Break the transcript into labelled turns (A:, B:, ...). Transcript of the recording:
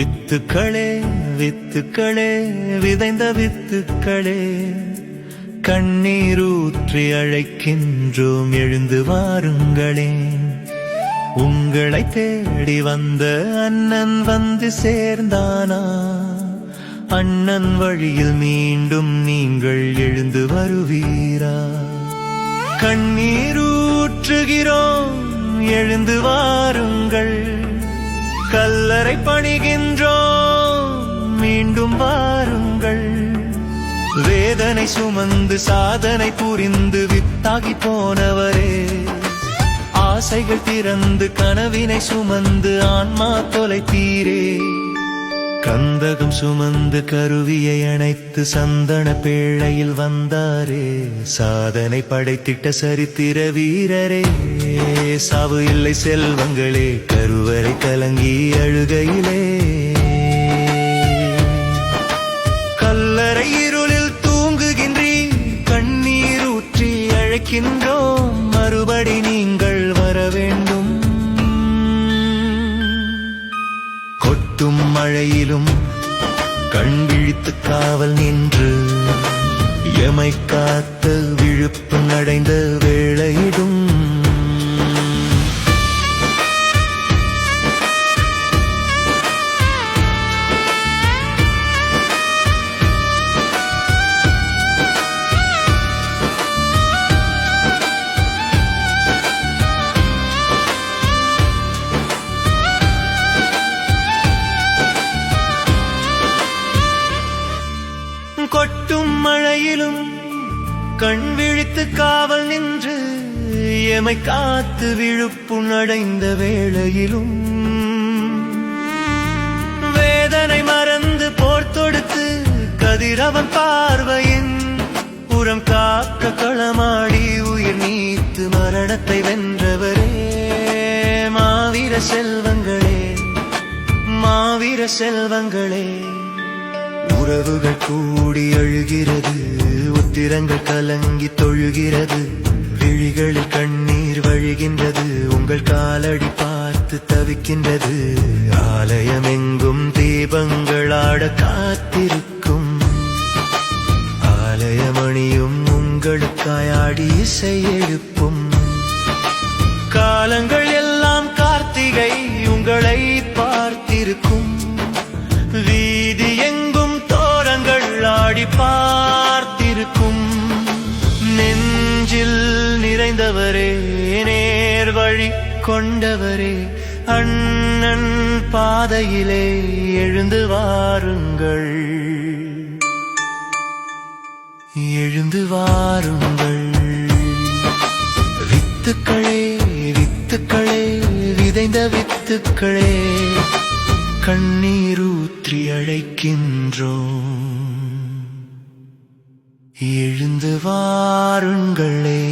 A: வித்துக்களே வித்துக்களே விதைந்த வித்துக்களே, கண்ணீரூற்றி அழைக்கின்றோம் எழுந்து வாருங்களே. உங்களை தேடி வந்த அண்ணன் வந்து சேர்ந்தானா? அண்ணன் வழியில் மீண்டும் நீங்கள் எழுந்து வருவீரா? கண்ணீரூற்றுகிறோம் எழுந்து வாருங்கள், கல்லறை பணிகின்றோம் மீண்டும் வாருங்கள். வேதனை சுமந்து சாதனை புரிந்து வித்தாகி போனவரே, ஆசைகள் திறந்து கனவினை சுமந்து ஆன்மா தொலைத்தீரே. கந்தகம் சுமந்து கருவியை அணைத்து சந்தன பேழையில் வந்தாரே, சாதனை படைத்திட்ட சரித்திர வீரரே. சாவு இல்லை செல்வங்களே, கருவறை கலங்கி அழுகையிலே. கல்லறை இருளில் தூங்குகின்றீர், கண்ணீர் ஊற்றி அழைக்கின்றோம், மறுபடி நீங்கள் வர வேண்டும். கொட்டும் மழையிலும் கண் விழித்து காவல் நின்று எமை காத்த விழுப்பு அடைந்த வேளையிடும் கொட்டும் மழையிலும் கண் விழித்து காவல் நின்று எமை காத்து விழுப்புண் அடைந்த வேளையிலும் வேதனை மறந்து போர் தொடுத்து கதிரவன் பார்வையின் புறம் காக்க களமாடி உயிர் நீத்து மரணத்தை வென்றவரே. மாவீர செல்வங்களே, மாவீர செல்வங்களே. உறவுகள் கூடி அழுகிறது, உத்திரங்கள் கலங்கி தொழுகிறது, விழிகளில் கண்ணீர் வழிகின்றது, உங்கள் காலடி பார்த்து தவிக்கின்றது. ஆலயம் எங்கும் தீபங்களாட காத்திருக்கும், ஆலயமணியும் உங்களுக்காயாடி இசை எழுப்பும். காலங்கள் எல்லாம் கார்த்திகை உங்களை பார்த்திருக்கும், வீதி எங்கும் தோரங்கள் ஆடி பார்த்திருக்கும். நெஞ்சில் நிறைந்தவரே, நேர் வழி கொண்டவரே, அண்ணன் பாதையிலே எழுந்து வாருங்கள், எழுந்து வாருங்கள். வித்துக்களே வித்துக்களே விதைந்த வித்துக்களே, கண்ணீரூற்றி அழைக்கின்றோம் எழுந்து வாருங்களே.